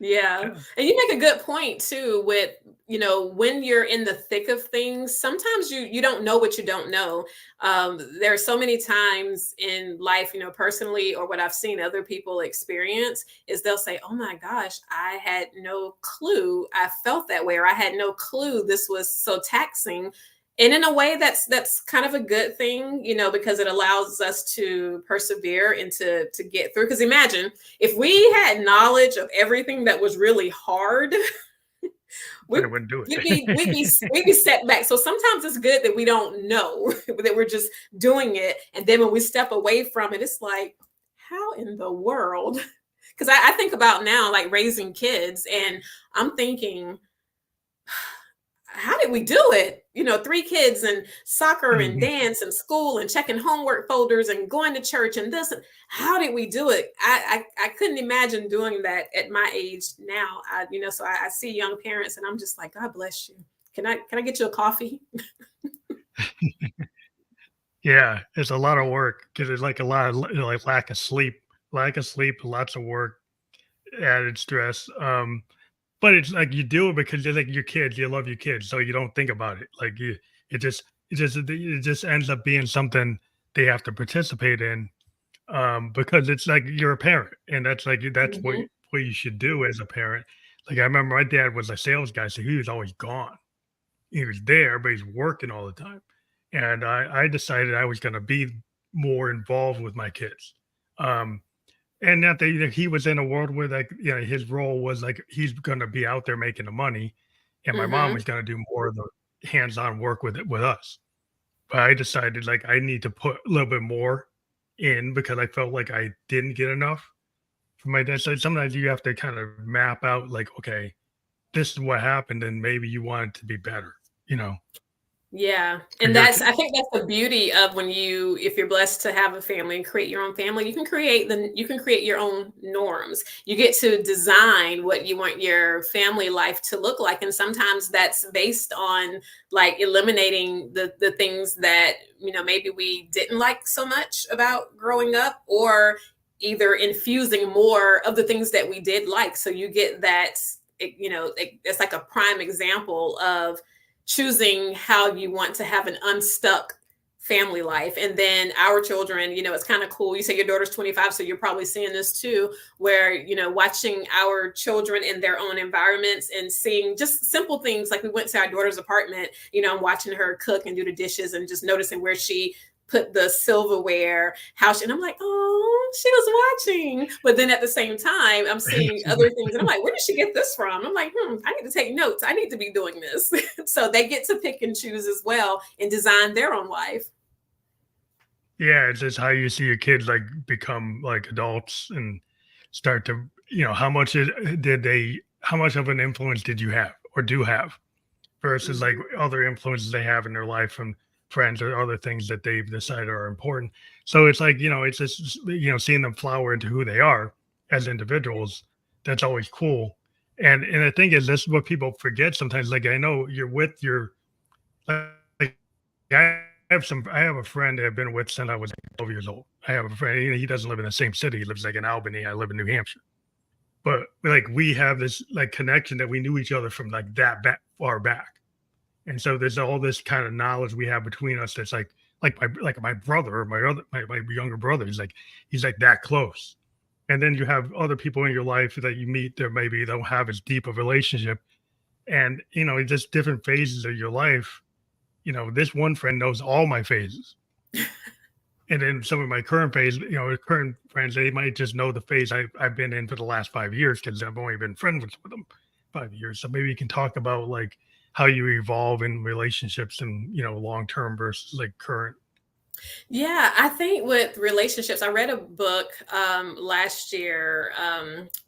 Yeah. Yeah. And you make a good point too with, when you're in the thick of things, sometimes you don't know what you don't know. There are so many times in life, personally, or what I've seen other people experience is they'll say, "Oh my gosh, I had no clue I felt that way," or "I had no clue this was so taxing." And in a way that's kind of a good thing, because it allows us to persevere and to get through. Because imagine if we had knowledge of everything that was really hard, we I wouldn't do we'd be we'd be it. we'd be set back. So sometimes it's good that we don't know that we're just doing it, and then when we step away from it, it's like, how in the world Because I think about now, like raising kids, and I'm thinking, how did we do it? 3 kids and soccer and Mhm. dance and school and checking homework folders and going to church and this. How did we do it? I couldn't imagine doing that at my age now. So I see young parents and I'm just like, God bless you. Can I get you a coffee? Yeah, it's a lot of work because it's like a lot of like lack of sleep, lots of work, added stress. But it's like you do it because you're like your kids, you love your kids, so you don't think about it. Like it just, it just ends up being something they have to participate in, because it's like you're a parent, and that's Mhm. what you should do as a parent. Like I remember my dad was a sales guy, so he was always gone. He was there, but he's working all the time. And I decided I was going to be more involved with my kids. Um, and not that he was in a world where like, his role was like he's going to be out there making the money, and my mom Mhm. was going to do more of the hands-on work with it with us. But I decided like I need to put a little bit more in because I felt like I didn't get enough from my dad. So sometimes you have to kind of map out like, okay, this is what happened, and maybe you want it to be better, Yeah. for And your I kids. think that's the beauty of if you're blessed to have a family and create your own family, you can create your own norms. You get to design what you want your family life to look like. And sometimes that's based on like eliminating the things that, maybe we didn't like so much about growing up, or either infusing more of the things that we did like. So you get that, it's like a prime example of choosing how you want to have an unstuck family life. And then our children, it's kind of cool. You say your daughter's 25, so you're probably seeing this too, where, watching our children in their own environments and seeing just simple things. Like we went to our daughter's apartment, I'm watching her cook and do the dishes and just noticing where she put the silverware, and I'm like, oh, she was watching. But then at the same time, I'm seeing other things and I'm like, where did she get this from? I'm like, I need to take notes. I need to be doing this. So they get to pick and choose as well and design their own life. Yeah, it's just how you see your kids like become like adults and start to, how much of an influence did you have or do have versus like Mhm. other influences they have in their life from friends or other things that they've decided are important. So it's like, it's just, seeing them flower into who they are as individuals. That's always cool. And the thing is, this is what people forget sometimes. Like I know you're with your, like I have a friend that I've been with since I was 12 years old. I have a friend, he doesn't live in the same city. He lives like in Albany. I live in New Hampshire. But like we have this like connection that we knew each other from like that far back. And so there's all this kind of knowledge we have between us that's like my brother or my younger brother. He's like that close. And then you have other people in your life that you meet that maybe don't have as deep a relationship. And just different phases of your life. This one friend knows all my phases. And then some of my current friends, they might just know the phase I've been in for the last 5 years because I've only been friends with them 5 years. So maybe you can talk about like how you evolve in relationships and long term versus like current. Yeah, I think with relationships, I read a book last year.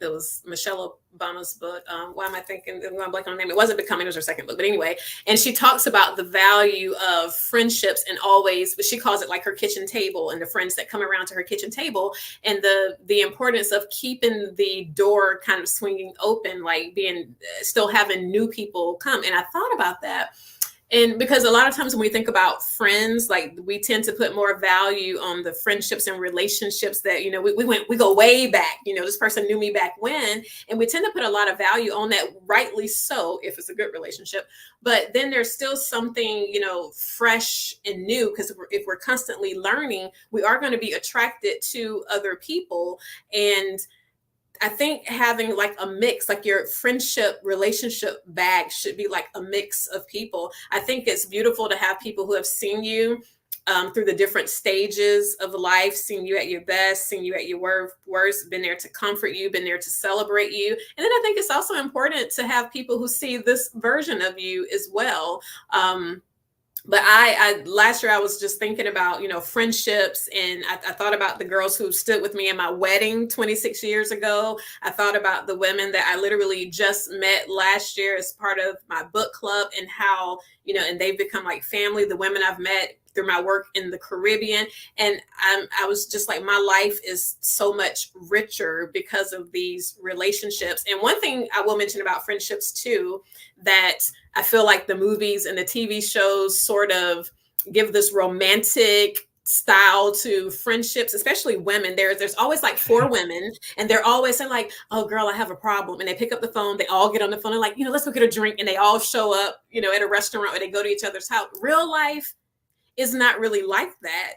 It was Michelle Obama's book. Why am I thinking? I'm blanking on the name. It wasn't Becoming. It was her second book, but anyway. And she talks about the value of friendships and always, but she calls it like her kitchen table and the friends that come around to her kitchen table, and the importance of keeping the door kind of swinging open, like being still having new people come. And I thought about that, and because a lot of times when we think about friends, like we tend to put more value on the friendships and relationships that, we go way back, this person knew me back when, and we tend to put a lot of value on that, rightly so, if it's a good relationship. But then there's still something, fresh and new, because if we're constantly learning, we are going to be attracted to other people. And I think having like a mix, like your friendship relationship bag should be like a mix of people. I think it's beautiful to have people who have seen you through the different stages of life, seen you at your best, seen you at your worst, been there to comfort you, been there to celebrate you. And then I think it's also important to have people who see this version of you as well. But I last year I was just thinking about, friendships, and I thought about the girls who stood with me in my wedding 26 years ago. I thought about the women that I literally just met last year as part of my book club, and how, and they've become like family. The women I've met through my work in the Caribbean. And I was just like, my life is so much richer because of these relationships. And one thing I will mention about friendships too, that I feel like the movies and the TV shows sort of give this romantic style to friendships, especially women. There's always like four women, and they're always saying like, "Oh, girl, I have a problem," and they pick up the phone. They all get on the phone and like, let's go get a drink, and they all show up, at a restaurant, or they go to each other's house. Real life is not really like that.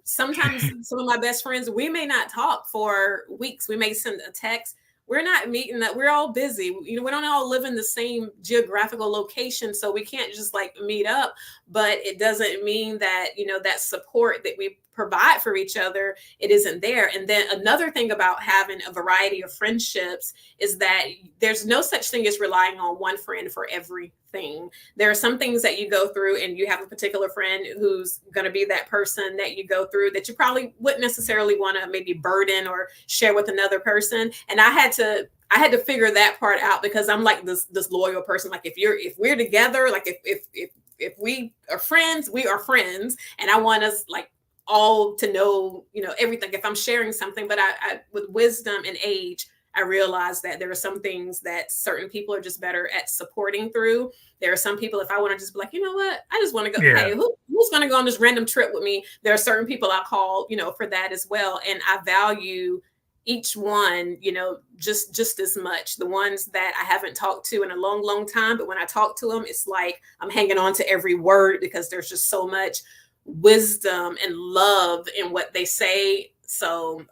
Sometimes some of my best friends, we may not talk for weeks. We may send a text. We're not meeting, that we're all busy. We don't all live in the same geographical location, so we can't just like meet up. But it doesn't mean that, that support that we provide for each other, it isn't there. And then another thing about having a variety of friendships is that there's no such thing as relying on one friend for everything. There are some things that you go through, and you have a particular friend who's going to be that person that you go through that you probably wouldn't necessarily want to maybe burden or share with another person. And I had to figure that part out, because I'm like this loyal person. Like if we're together, like if we are friends, we are friends, and I want us like all to know, everything. If I'm sharing something, but I with wisdom and age, I realized that there are some things that certain people are just better at supporting through. There are some people, if I want to just be like, you know what, I just want to go, hey, who's going to go on this random trip with me? There are certain people I call, for that as well. And I value each one, just as much. The ones that I haven't talked to in a long, long time, but when I talk to them, it's like I'm hanging on to every word, because there's just so much wisdom and love in what they say. So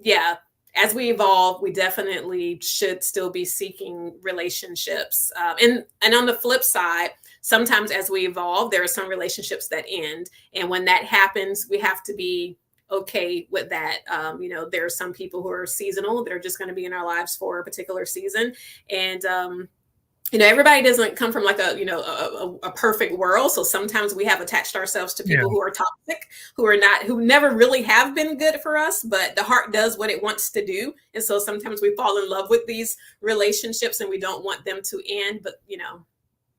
yeah, as we evolve, we definitely should still be seeking relationships. And on the flip side, sometimes as we evolve, there are some relationships that end. And when that happens, we have to be okay with that. There are some people who are seasonal. They're just going to be in our lives for a particular season. And everybody doesn't come from like a perfect world. So sometimes we have attached ourselves to people who are toxic, who never really have been good for us, but the heart does what it wants to do. And so sometimes we fall in love with these relationships, and we don't want them to end, but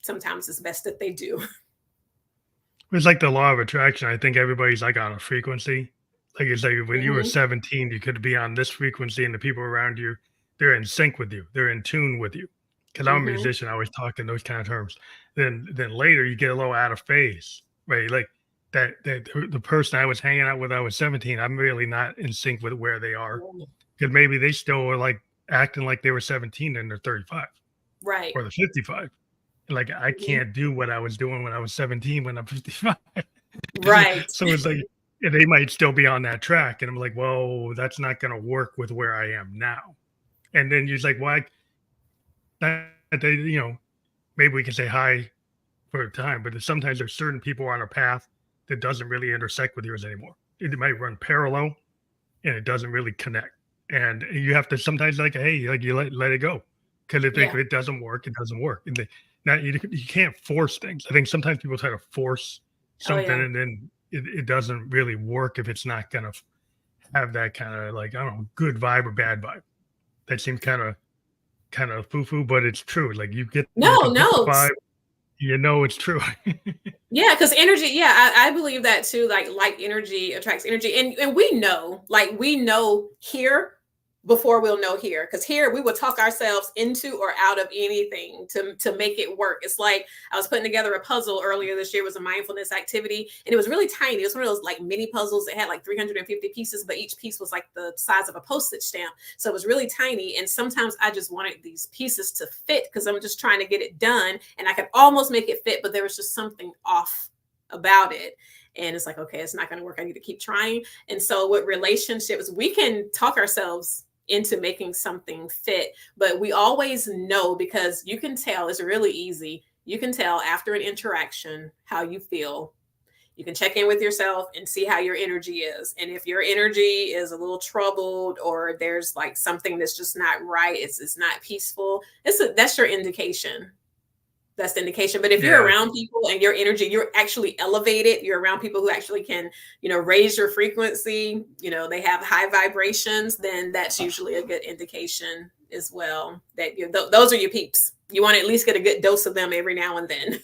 sometimes it's best that they do. It's like the law of attraction. I think everybody's like on a frequency. Like it's like when you were Mm-hmm. 17, you could be on this frequency, and the people around you, they're in sync with you. They're in tune with you. Because I'm a Mm-hmm. musician, I always talk in those kind of terms. Then later you get a little out of phase, right? Like that the person I was hanging out with, I was 17. I'm really not in sync with where they are, because maybe they still were like acting like they were 17 and they're 35, Right. or they're 55. Like I Mm-hmm. can't do what I was doing when I was 17 when I'm 55. Right. So it's like they might still be on that track, and I'm like, well, that's not going to work with where I am now. And then you're like, why? They, maybe we can say hi for a time, but sometimes there's certain people on a path that doesn't really intersect with yours anymore. It might run parallel, and it doesn't really connect. And you have to sometimes like, hey, like you let it go, because if Yeah. it doesn't work, it doesn't work. And now you can't force things. I think sometimes people try to force Oh something, yeah. and then it doesn't really work if it's not going to have that kind of like, I don't know, good vibe or bad vibe. That seems kind of foo foo, but it's true. Like you No, can pick the no. vibe, it's true. Yeah, because energy, yeah, I believe that too. Like energy attracts energy. And we know here before we'll know here. Because here we will talk ourselves into or out of anything to make it work. It's like I was putting together a puzzle earlier this year. It was a mindfulness activity, and it was really tiny. It was one of those like mini puzzles that had like 350 pieces, but each piece was like the size of a postage stamp. So it was really tiny. And sometimes I just wanted these pieces to fit, because I'm just trying to get it done, and I could almost make it fit, but there was just something off about it. And it's like, okay, it's not going to work. I need to keep trying. And so with relationships, we can talk ourselves into making something fit, but we always know, because you can tell, it's really easy. You can tell after an interaction how you feel. You can check in with yourself and see how your energy is. And if your energy is a little troubled, or there's like something that's just not right, it's not peaceful, that's your indication that's the indication. But if you're Yeah. around people and your energy, you're actually elevated, you're around people who actually can, raise your frequency, they have high vibrations, then that's usually a good indication as well that those are your peeps. You want to at least get a good dose of them every now and then.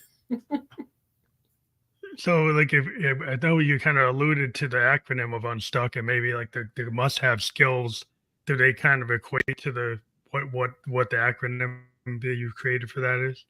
So, like, if I know you kind of alluded to the acronym of Unstuck, and maybe like the must-have skills, do they kind of equate to the what the acronym that you created for that is?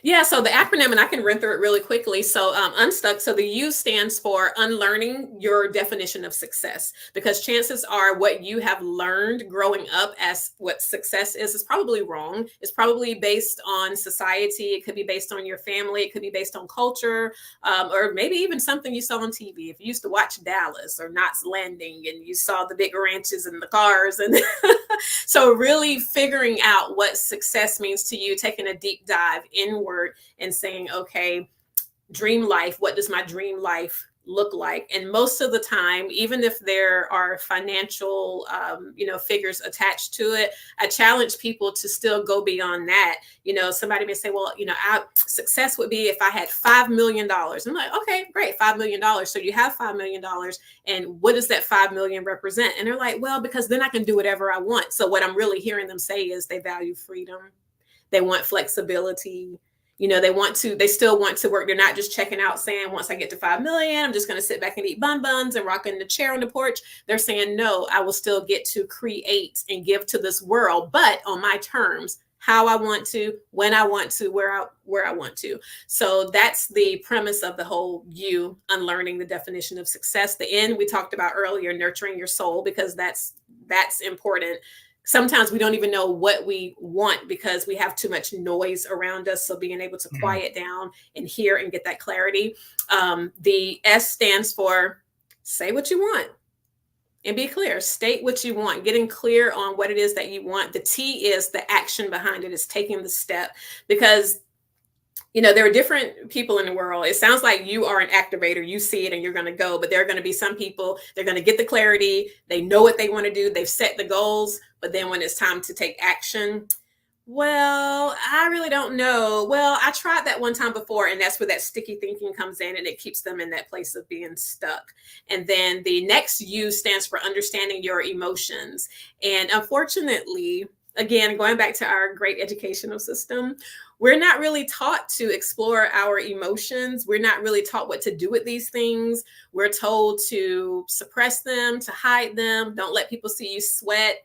Yeah, so the acronym, and I can run through it really quickly. So, Unstuck, so the U stands for unlearning your definition of success, because chances are what you have learned growing up as what success is probably wrong. It's probably based on society. It could be based on your family. It could be based on culture, or maybe even something you saw on TV. If you used to watch Dallas or Knots Landing and you saw the big ranches and the cars, and so really figuring out what success means to you, taking a deep dive inward and saying, okay, dream life, what does my dream life look like? And most of the time, even if there are financial figures attached to it, I challenge people to still go beyond that. Somebody may say, well, success would be if I had $5 million. I'm like, okay, great, $5 million. So you have $5 million. And what does that 5 million represent? And they're like, well, because then I can do whatever I want. So what I'm really hearing them say is they value freedom. They want flexibility. They still want to work. They're not just checking out saying, once I get to 5 million, I'm just going to sit back and eat buns and rock in the chair on the porch. They're saying, no, I will still get to create and give to this world, but on my terms, how I want to, when I want to, where I want to. So that's the premise of the whole unlearning the definition of success. The N we talked about earlier, nurturing your soul, because that's important. Sometimes we don't even know what we want because we have too much noise around us. So being able to quiet down and hear and get that clarity. The S stands for say what you want and be clear. State what you want, getting clear on what it is that you want. The T is the action behind it, is taking the step, because there are different people in the world. It sounds like you are an activator. You see it and you're going to go, but there are going to be some people, they're going to get the clarity. They know what they want to do. They've set the goals, but then when it's time to take action, well, I really don't know. Well, I tried that one time before, and that's where that sticky thinking comes in, and it keeps them in that place of being stuck. And then the next U stands for understanding your emotions. And unfortunately, again, going back to our great educational system, we're not really taught to explore our emotions. We're not really taught what to do with these things. We're told to suppress them, to hide them. Don't let people see you sweat.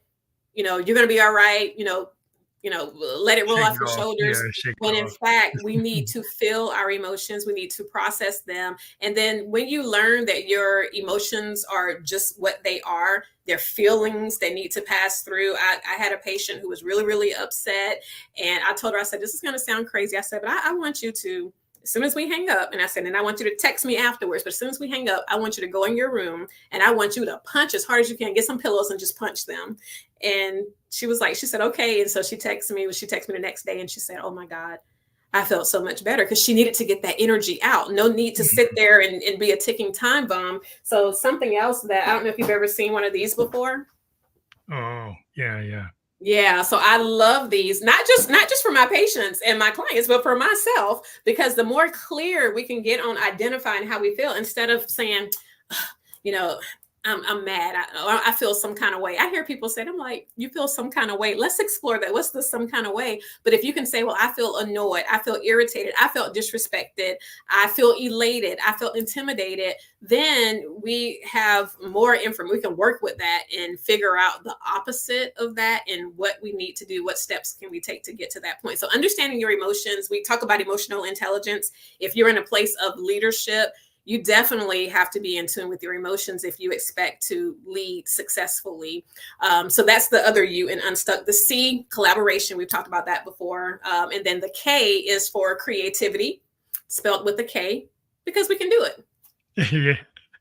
You're going to be all right. Let it roll Shake off it your off. shoulders. Yeah, shake When it in off. fact, we need to feel our emotions. We need to process them. And then when you learn that your emotions are just what they are, they're feelings they need to pass through. I had a patient who was really, really upset. And I told her, I said, this is going to sound crazy. I said, but I want you to, as soon as we hang up, and I said, and I want you to text me afterwards, but as soon as we hang up, I want you to go in your room and I want you to punch as hard as you can, get some pillows and just punch them. And she said, okay. And so she texted me the next day and she said, oh my God, I felt so much better, because she needed to get that energy out. No need to sit there and be a ticking time bomb. So something else that I don't know if you've ever seen one of these before. Oh, yeah. Yeah, so I love these, not just for my patients and my clients, but for myself, because the more clear we can get on identifying how we feel, instead of saying, I'm mad, I feel some kind of way. I hear people say, I'm like, you feel some kind of way. Let's explore that. What's the some kind of way? But if you can say, well, I feel annoyed, I feel irritated, I felt disrespected, I feel elated, I felt intimidated, then we have more information. We can work with that and figure out the opposite of that and what we need to do. What steps can we take to get to that point? So understanding your emotions, we talk about emotional intelligence. If you're in a place of leadership, you definitely have to be in tune with your emotions if you expect to lead successfully. So that's the other U in Unstuck. The C, collaboration. We've talked about that before. And then the K is for creativity, spelled with a K, because we can do it. Yeah.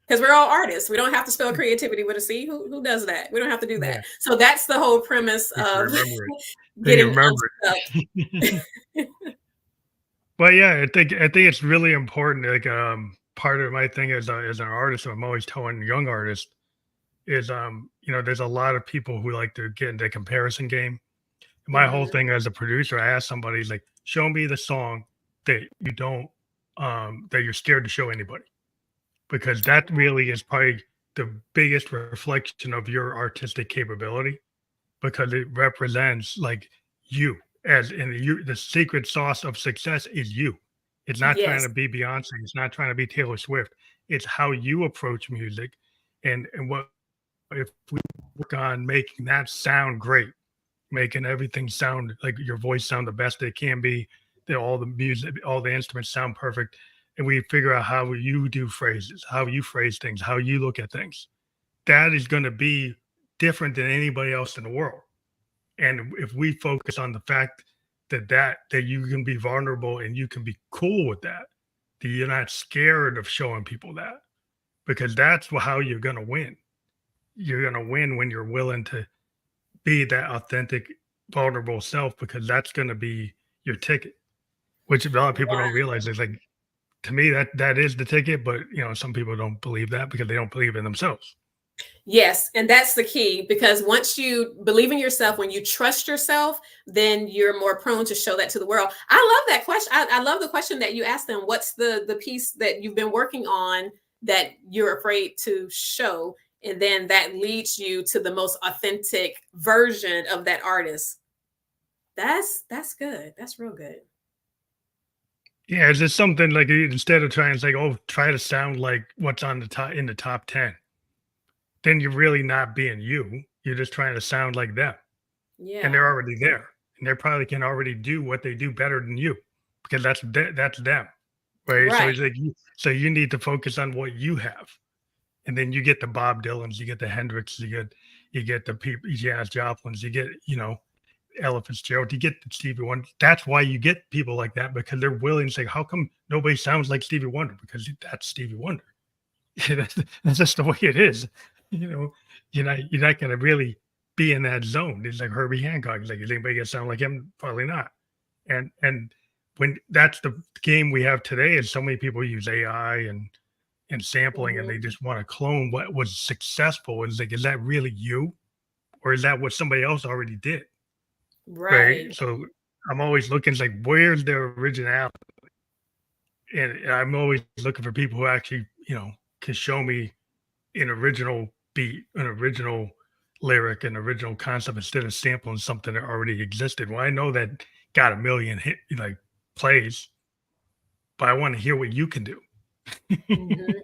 Because we're all artists. We don't have to spell creativity with a C. Who does that? We don't have to do that. Yeah. So that's the whole premise of getting unstuck. But yeah, I think it's really important. Like part of my thing as an artist, I'm always telling young artists is there's a lot of people who like to get into the comparison game. My whole Mhm. thing as a producer, I asked somebody like, show me the song that you don't that you're scared to show anybody, because that really is probably the biggest reflection of your artistic capability, because it represents like you, as in you. The secret sauce of success is you. It's not trying Yes. to be Beyonce, it's not trying to be Taylor Swift. It's how you approach music, and what if we work on making that sound great, making everything sound like your voice sound the best it can be, that all the music, all the instruments sound perfect, and we figure out how you do phrases, how you phrase things, how you look at things. That is going to be different than anybody else in the world. And if we focus on the fact that you can be vulnerable and you can be cool with that you're not scared of showing people that, because that's how you're going to win. You're going to win when you're willing to be that authentic, vulnerable self, because that's going to be your ticket, which a lot of people don't realize. Is like, to me, that is the ticket, but some people don't believe that because they don't believe in themselves. Yes, and that's the key, because once you believe in yourself, when you trust yourself, then you're more prone to show that to the world. I love that question. I love the question that you asked them. What's the piece that you've been working on that you're afraid to show? And then that leads you to the most authentic version of that artist. That's good. That's real good. Yeah, it's just something like, instead of trying to say, oh, try to sound like what's on the top in the top 10, then you're really not being you. You're just trying to sound like them, and they're Yeah. already there, and they probably can already do what they do better than you, because that's them, right? So Right. it's like, so you need to focus on what you have, and then you get the Bob Dylans, you get the Hendrix, you get the people, Jazz Joplins, you get Ella Fitzgerald, you get the Stevie Wonder. That's why you get people like that, because they're willing to say, how come nobody sounds like Stevie Wonder? Because that's Stevie Wonder. That's just the way it is. You know, you're not gonna really be in that zone. It's like Herbie Hancock. It's like, is anybody gonna sound like him? Probably not. And when that's the game we have today, is so many people use AI and sampling, and Mhm. they just want to clone what was successful. And it's like, is that really you, or is that what somebody else already did? Right. Right. So I'm always looking, it's like, where's the originality? And I'm always looking for people who actually, can show me an original beat, an original lyric, an original concept, instead of sampling something that already existed. Well, I know that got a million hit like plays, but I want to hear what you can do. Mhm.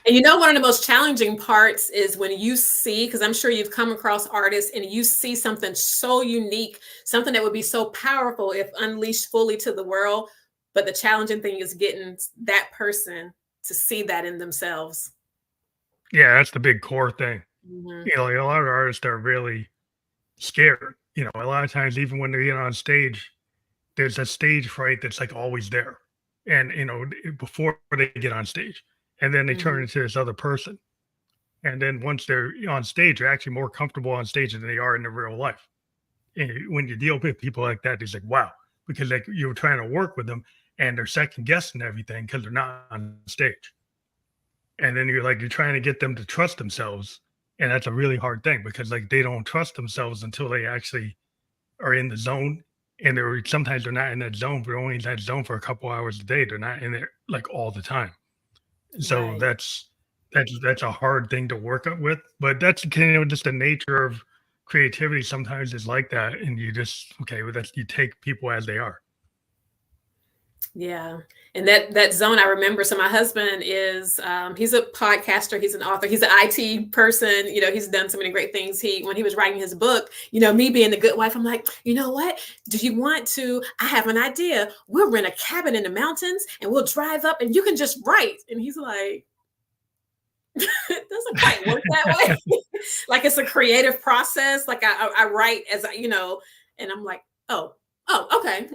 And one of the most challenging parts is when you see, because I'm sure you've come across artists and you see something so unique, something that would be so powerful if unleashed fully to the world. But the challenging thing is getting that person to see that in themselves. Yeah, that's the big core thing. Mhm. Like, a lot of artists are really scared. A lot of times, even when they get on stage, there's a stage fright that's like always there. And, before they get on stage, and then they turn Mhm. into this other person. And then once they're on stage, they're actually more comfortable on stage than they are in their real life. And when you deal with people like that, it's like, wow, because like you're trying to work with them, and they're second guessing everything because they're not on stage. And then you're trying to get them to trust themselves. And that's a really hard thing, because like they don't trust themselves until they actually are in the zone. And sometimes they're not in that zone, but they're only in that zone for a couple hours a day. They're not in there like all the time. So Right. that's a hard thing to work up with. But that's kind of just the nature of creativity. Sometimes it's like that, and you just, okay, well, that's, you take people as they are. Yeah. And that zone, I remember. So my husband is he's a podcaster, he's an author, he's an IT person, he's done so many great things. When he was writing his book, me being the good wife, I'm like, you know what? Do you want to? I have an idea. We'll rent a cabin in the mountains and we'll drive up and you can just write. And he's like, it doesn't quite work that way. Like it's a creative process. Like I write as and I'm like, okay.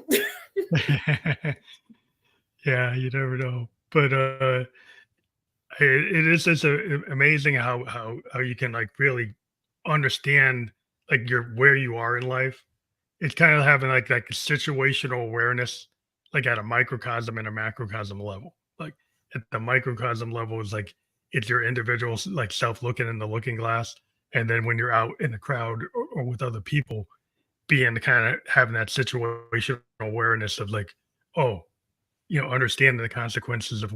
Yeah, you never know. But it is just amazing how you can like really understand like where you are in life. It's kind of having like a situational awareness, like at a microcosm and a macrocosm level. Like at the microcosm level is like, it's your individual like self looking in the looking glass, and then when you're out in the crowd, or with other people, being the kind of having that situational awareness of like, oh, understanding the consequences of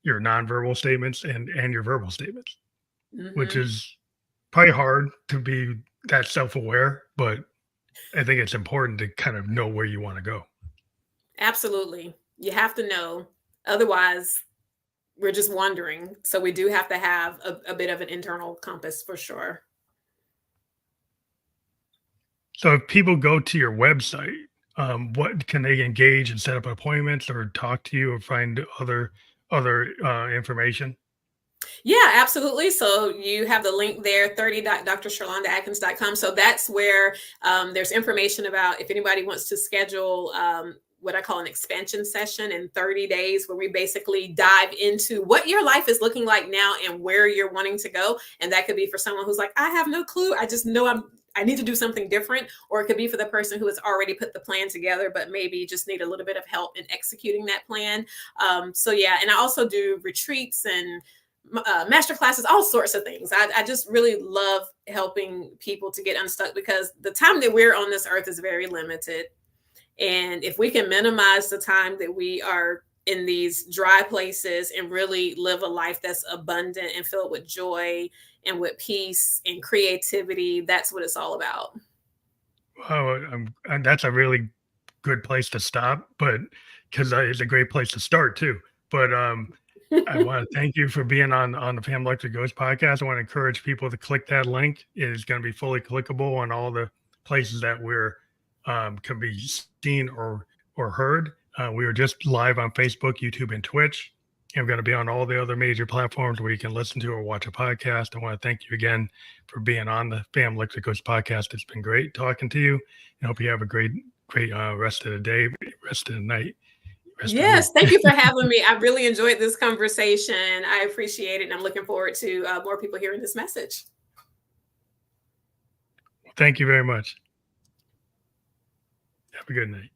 your nonverbal statements and your verbal statements, which Hmm. is probably hard to be that self-aware, but I think it's important to kind of know where you want to go. Absolutely. You have to know. Otherwise, we're just wondering. So we do have to have a bit of an internal compass for sure. So if people go to your website, what can they engage and set up appointments or talk to you or find other information? Yeah, absolutely. So you have the link there, 30.drsherlondaatkins.com. So that's where there's information about if anybody wants to schedule what I call an expansion session in 30 days, where we basically dive into what your life is looking like now and where you're wanting to go. And that could be for someone who's like, I have no clue. I just know I need to do something different. Or it could be for the person who has already put the plan together, but maybe just need a little bit of help in executing that plan. So yeah, and I also do retreats and master classes, all sorts of things. I just really love helping people to get unstuck because the time that we're on this earth is very limited. And if we can minimize the time that we are in these dry places and really live a life that's abundant and filled with joy and with peace and creativity, that's what it's all about. Oh, and that's a really good place to stop, but because it's a great place to start too. But I want to thank you for being on the Family Electric Ghost podcast. I want to encourage people to click that link. It is going to be fully clickable on all the places that we're can be seen or heard. We are just live on Facebook, YouTube, and Twitch. And we're going to be on all the other major platforms where you can listen to or watch a podcast. I want to thank you again for being on the Family Electric Ghost podcast. It's been great talking to you. And hope you have a great rest of the day, rest of the night, rest of the week. Yes, thank you for having me. I really enjoyed this conversation. I appreciate it. And I'm looking forward to more people hearing this message. Thank you very much. Have a good night.